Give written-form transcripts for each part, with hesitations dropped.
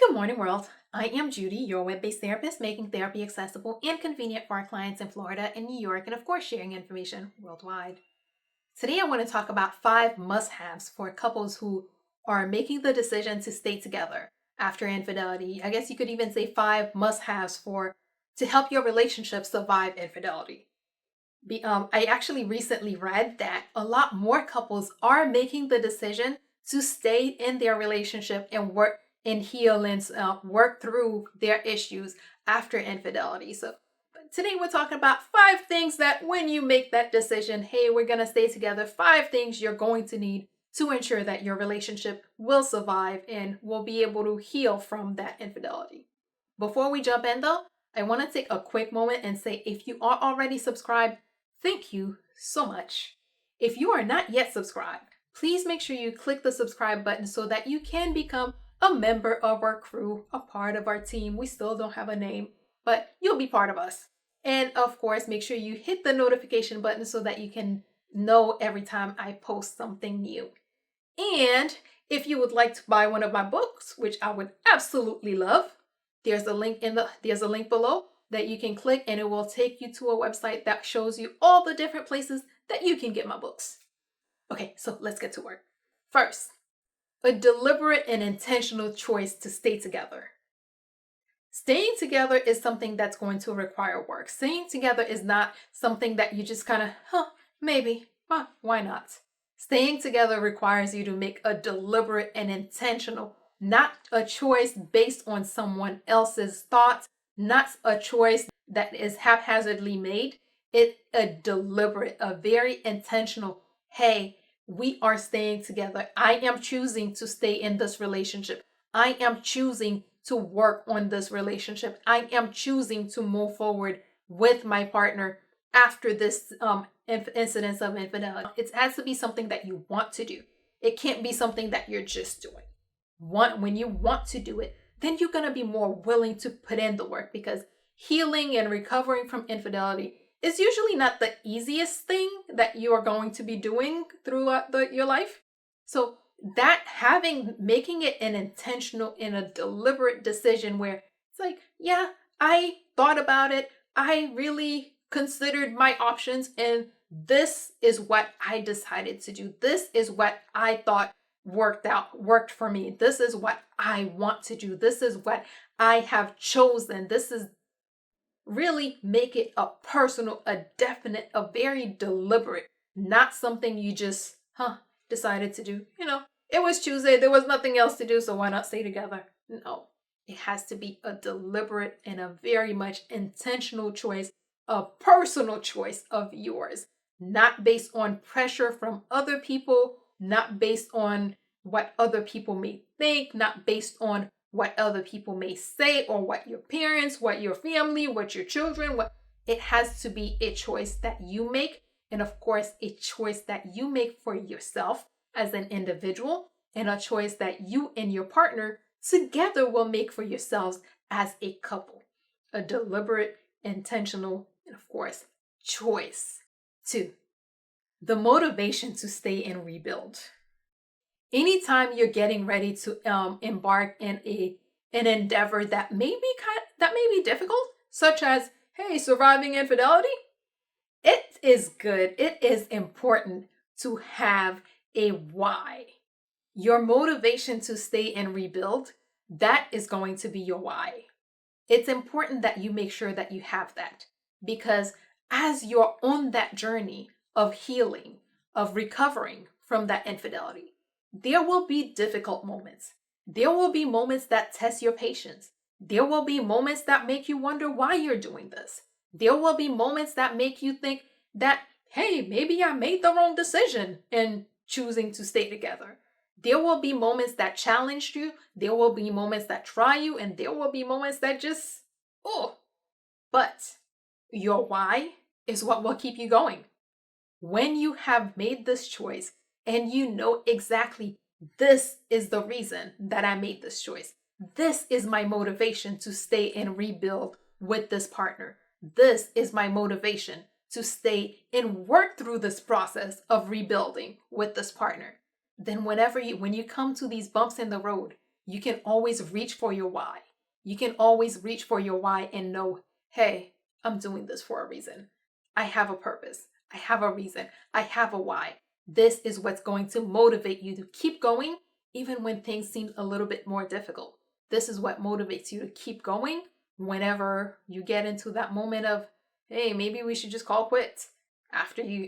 Good morning, world. I am Judy, your web-based therapist, making therapy accessible and convenient for our clients in Florida and New York, and of course, sharing information worldwide. Today, I want to talk about 5 must-haves for couples who are making the decision to stay together after infidelity. I guess you could even say 5 must-haves for to help your relationship survive infidelity. I actually recently read that a lot more couples are making the decision to stay in their relationship and work and heal and work through their issues after infidelity. So today we're talking about 5 things that when you make that decision, hey, we're going to stay together, 5 things you're going to need to ensure that your relationship will survive and will be able to heal from that infidelity. Before we jump in though, I want to take a quick moment and say if you are already subscribed, thank you so much. If you are not yet subscribed, please make sure you click the subscribe button so that you can become a member of our crew, a part of our team. We still don't have a name, but you'll be part of us. And of course, make sure you hit the notification button so that you can know every time I post something new. And if you would like to buy one of my books, which I would absolutely love, there's a link below that you can click and it will take you to a website that shows you all the different places that you can get my books. Okay, so let's get to work. First, a deliberate and intentional choice to stay together. Staying together is something that's going to require work. Staying together is not something that you just kind of, maybe, why not? Staying together requires you to make a deliberate and intentional, not a choice based on someone else's thoughts, not a choice that is haphazardly made. It's a deliberate, a very intentional, hey, we are staying together. I am choosing to stay in this relationship. I am choosing to work on this relationship. I am choosing to move forward with my partner after this incidence of infidelity. It has to be something that you want to do. It can't be something that you're just doing. When you want to do it, then you're going to be more willing to put in the work, because healing and recovering from infidelity is usually not the easiest thing that you are going to be doing throughout your life. So that making it an intentional and a deliberate decision where it's like, yeah, I thought about it. I really considered my options, and this is what I decided to do. This is what I thought worked for me. This is what I want to do. This is what I have chosen. This is really make it a personal, a definite, a very deliberate, not something you just decided to do. It was Tuesday, there was nothing else to do, so why not stay together? No, it has to be a deliberate and a very much intentional choice, a personal choice of yours, not based on pressure from other people, not based on what other people may think, not based on what other people may say, or what your parents, what your family, what your children, it has to be a choice that you make. And of course, a choice that you make for yourself as an individual, and a choice that you and your partner together will make for yourselves as a couple. A deliberate, intentional, and of course, choice. 2, the motivation to stay and rebuild. Anytime you're getting ready to embark in an endeavor that may be difficult, such as, hey, surviving infidelity, it is good. It is important to have a why. Your motivation to stay and rebuild, that is going to be your why. It's important that you make sure that you have that, because as you're on that journey of healing, of recovering from that infidelity, there will be difficult moments. There will be moments that test your patience. There will be moments that make you wonder why you're doing this. There will be moments that make you think that, hey, maybe I made the wrong decision in choosing to stay together. There will be moments that challenge you. There will be moments that try you. And there will be moments that just, but your why is what will keep you going. When you have made this choice and you know exactly, this is the reason that I made this choice. This is my motivation to stay and rebuild with this partner. This is my motivation to stay and work through this process of rebuilding with this partner. Then when you come to these bumps in the road, you can always reach for your why. You can always reach for your why and know, hey, I'm doing this for a reason. I have a purpose. I have a reason. I have a why. This is what's going to motivate you to keep going, even when things seem a little bit more difficult. This is what motivates you to keep going whenever you get into that moment of, hey, maybe we should just call quits.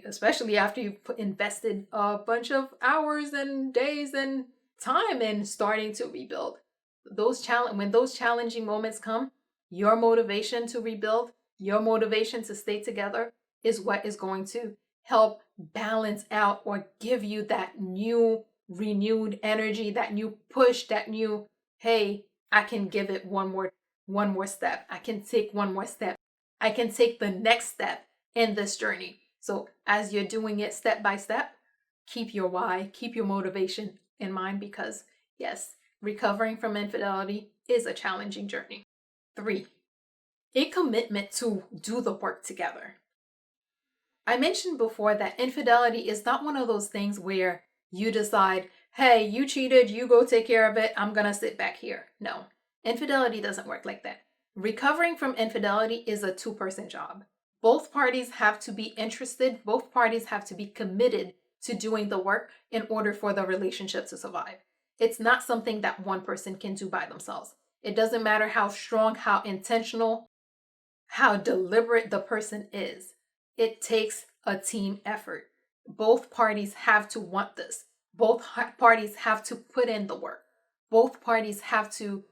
Especially after you've invested a bunch of hours and days and time in starting to rebuild. When those challenging moments come, your motivation to rebuild, your motivation to stay together is what is going to help balance out or give you that new renewed energy, that new push, that new, hey, I can give it one more step. I can take one more step. I can take the next step in this journey. So as you're doing it step by step, keep your why, keep your motivation in mind, because yes, recovering from infidelity is a challenging journey. 3, a commitment to do the work together. I mentioned before that infidelity is not one of those things where you decide, hey, you cheated, you go take care of it, I'm gonna sit back here. No, infidelity doesn't work like that. Recovering from infidelity is a two-person job. Both parties have to be interested, both parties have to be committed to doing the work in order for the relationship to survive. It's not something that one person can do by themselves. It doesn't matter how strong, how intentional, how deliberate the person is. It takes a team effort. Both parties have to want this. Both parties have to put in the work. Both parties have to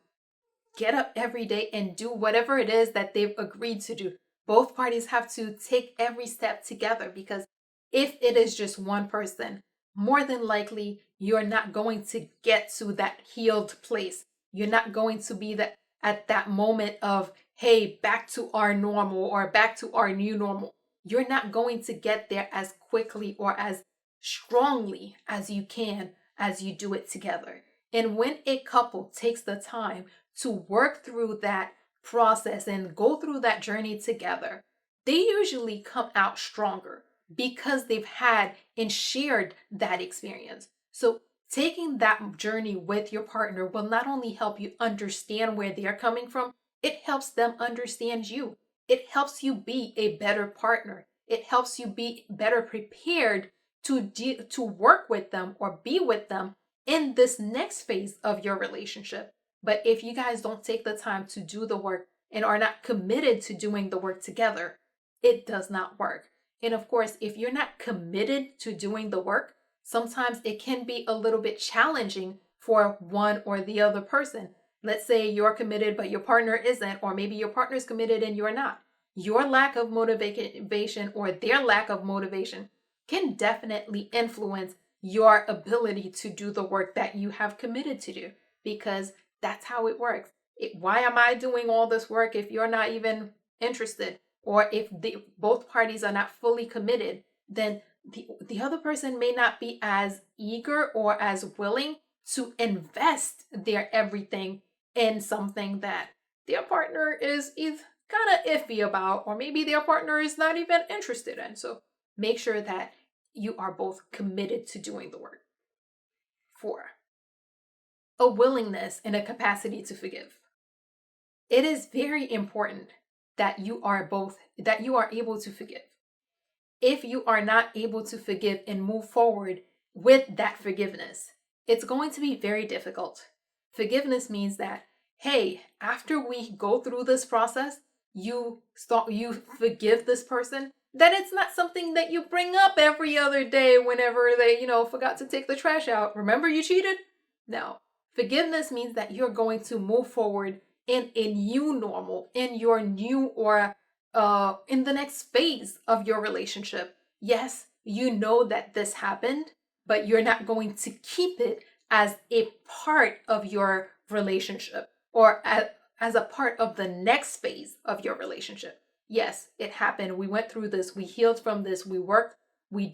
get up every day and do whatever it is that they've agreed to do. Both parties have to take every step together, because if it is just one person, more than likely you're not going to get to that healed place. You're not going to be at that moment of, hey, back to our normal or back to our new normal. You're not going to get there as quickly or as strongly as you can as you do it together. And when a couple takes the time to work through that process and go through that journey together, they usually come out stronger because they've had and shared that experience. So taking that journey with your partner will not only help you understand where they're coming from, it helps them understand you. It helps you be a better partner. It helps you be better prepared to work with them or be with them in this next phase of your relationship. But if you guys don't take the time to do the work and are not committed to doing the work together, it does not work. And of course, if you're not committed to doing the work, sometimes it can be a little bit challenging for one or the other person. Let's say you're committed, but your partner isn't, or maybe your partner's committed and you're not. Your lack of motivation or their lack of motivation can definitely influence your ability to do the work that you have committed to do, because that's how it works. Why am I doing all this work if you're not even interested? Or if both parties are not fully committed, then the other person may not be as eager or as willing to invest their everything in something that their partner is kind of iffy about, or maybe their partner is not even interested in. So make sure that you are both committed to doing the work. 4, a willingness and a capacity to forgive. It is very important that you are able to forgive. If you are not able to forgive and move forward with that forgiveness, it's going to be very difficult. Forgiveness means that, hey, after we go through this process, you forgive this person, that it's not something that you bring up every other day whenever they, forgot to take the trash out. Remember you cheated? No. Forgiveness means that you're going to move forward in a new normal, in your new or in the next phase of your relationship. Yes, you know that this happened, but you're not going to keep it as a part of your relationship or as a part of the next phase of your relationship. Yes, it happened. We went through this. We healed from this. We worked. We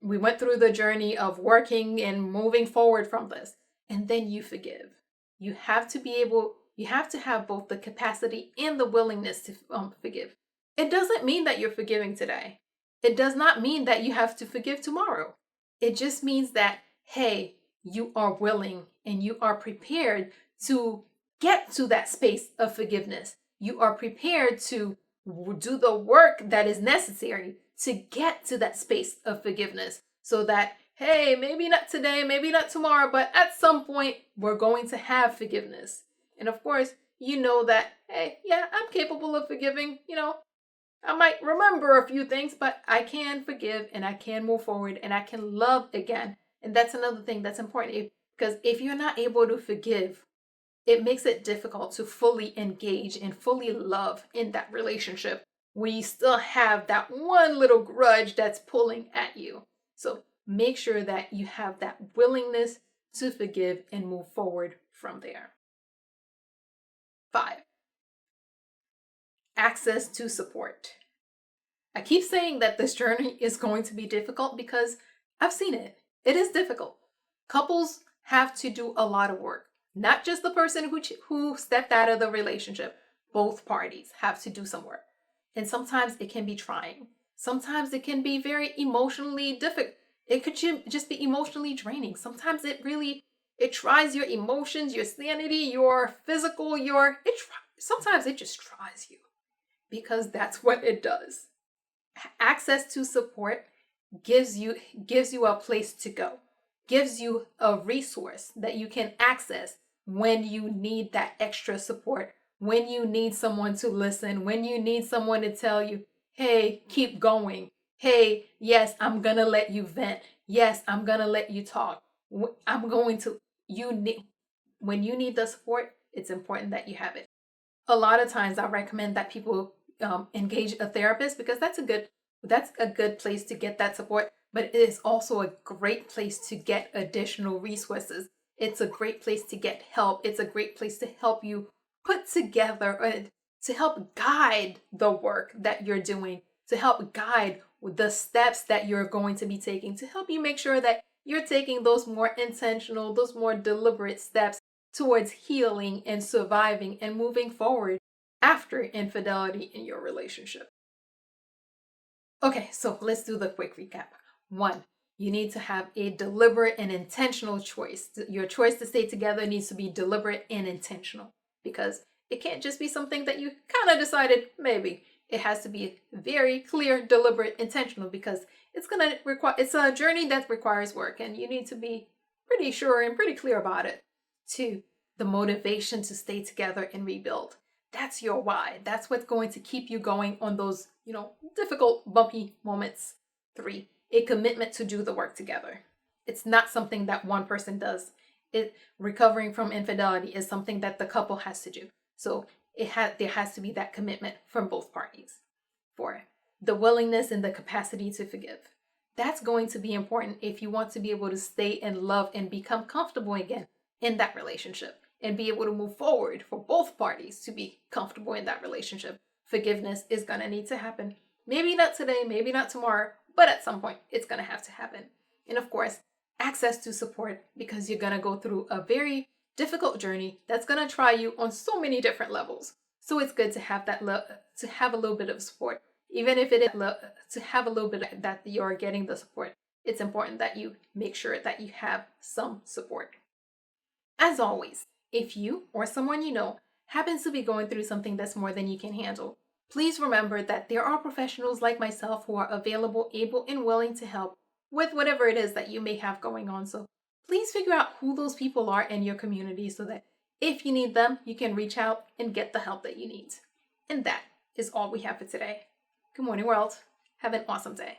went through the journey of working and moving forward from this. And then you forgive. You have to have both the capacity and the willingness to forgive. It doesn't mean that you're forgiving today. It does not mean that you have to forgive tomorrow. It just means that, hey, you are willing and you are prepared to get to that space of forgiveness. You are prepared to do the work that is necessary to get to that space of forgiveness so that, hey, maybe not today, maybe not tomorrow, but at some point we're going to have forgiveness. And of course, you know that, hey, yeah, I'm capable of forgiving. I might remember a few things, but I can forgive and I can move forward and I can love again. And that's another thing that's important because if you're not able to forgive, it makes it difficult to fully engage and fully love in that relationship when you still have that one little grudge that's pulling at you. So make sure that you have that willingness to forgive and move forward from there. 5, access to support. I keep saying that this journey is going to be difficult because I've seen it. It is difficult. Couples have to do a lot of work. Not just the person who stepped out of the relationship. Both parties have to do some work. And sometimes it can be trying. Sometimes it can be very emotionally difficult. It could just be emotionally draining. Sometimes it tries your emotions, your sanity, your physical, sometimes it just tries you because that's what it does. Access to support gives you a place to go, gives you a resource that you can access when you need that extra support, when you need someone to listen, when you need someone to tell you, hey, keep going. Hey, yes, I'm gonna let you vent. Yes, I'm gonna let you talk. When you need the support, it's important that you have it. A lot of times I recommend that people engage a therapist because that's a good place to get that support, but it is also a great place to get additional resources. It's a great place to get help. It's a great place to help you put together, to help guide the work that you're doing, to help guide the steps that you're going to be taking, to help you make sure that you're taking those more intentional, those more deliberate steps towards healing and surviving and moving forward after infidelity in your relationship. Okay, so let's do the quick recap. 1, you need to have a deliberate and intentional choice. Your choice to stay together needs to be deliberate and intentional because it can't just be something that you kind of decided maybe. It has to be very clear, deliberate, intentional because it's a journey that requires work and you need to be pretty sure and pretty clear about it. 2, the motivation to stay together and rebuild. That's your why. That's what's going to keep you going on those, difficult, bumpy moments. 3, a commitment to do the work together. It's not something that one person does. Recovering from infidelity is something that the couple has to do. So there has to be that commitment from both parties. 4, the willingness and the capacity to forgive. That's going to be important if you want to be able to stay in love and become comfortable again in that relationship and be able to move forward for both parties to be comfortable in that relationship. Forgiveness is going to need to happen. Maybe not today, maybe not tomorrow, but at some point it's going to have to happen. And of course, access to support because you're going to go through a very difficult journey that's going to try you on so many different levels. So it's good to have to have a little bit of support. Even if it is to have a little bit of that you're getting the support, it's important that you make sure that you have some support. As always, if you or someone you know happens to be going through something that's more than you can handle, please remember that there are professionals like myself who are available, able, and willing to help with whatever it is that you may have going on. So please figure out who those people are in your community so that if you need them, you can reach out and get the help that you need. And that is all we have for today. Good morning, world. Have an awesome day.